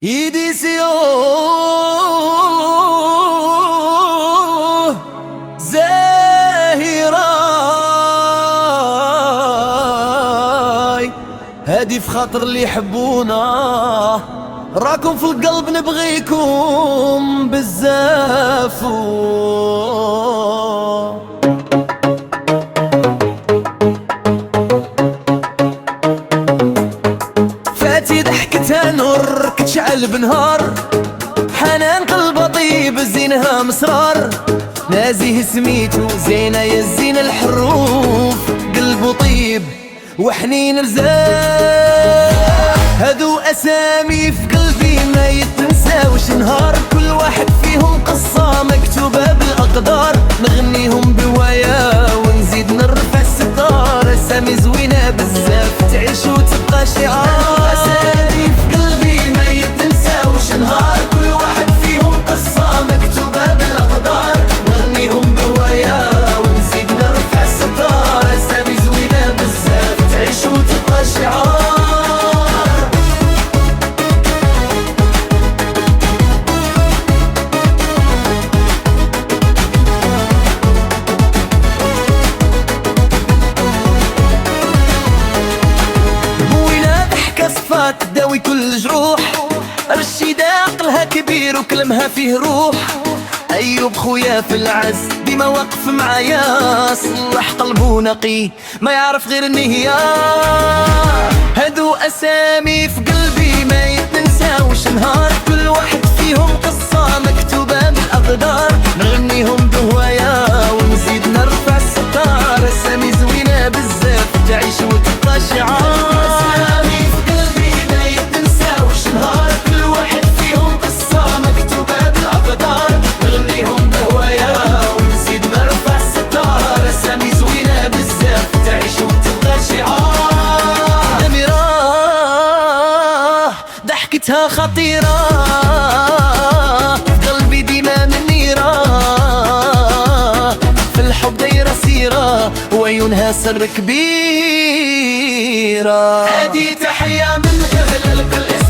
يديسيوه زاهراي هادي في خاطر اللي يحبونا، راكم في القلب نبغيكم بزاف. فاتي ضحكتها نور كتشعل بنهار، حنان قلبها طيب زينها مسرار، نازيه سميتو زينة يا الزين الحروف، قلبو طيب وحنين رزاق. هادو أسامي في قلبي ما يتنساوش نهار، كل واحد فيهم قصة مكتوبة بالأقدار، نغنيهم بهوايا ونزيد نرفع الستار، أسامي زوينة بزاف تعيش وتبقى شعار. أسامي في قلبي ما يتنساوش نهار، كل واحد فيهم قصة مكتوبة بالأقدار، نغنيهم بهوايا ونزيد نرفع الستار، أسامي زوينة بزاف تعيش وتبقى شعار. تداوي كل جروح، رشيدة عقلها كبير وكلمها فيه روح، أيوب خويا في العز ديما واقف معايا، صلح قلبه نقي ما يعرف غير النهية. هادو أسامي في قلبي ما يتنساوش نهار، كل واحد فيهم قصة مكتوبة بالأقدار، نغنيهم بهوايا ونزيد نرفع الستار، أسامي زوينة بزاف تعيش وتبقى شعار. ضحكتها خطيرة قلبي ديما منيرة، في الحب دايرة سيرة وعيونها سر كبيرة. هادي تحية من أهل القلب.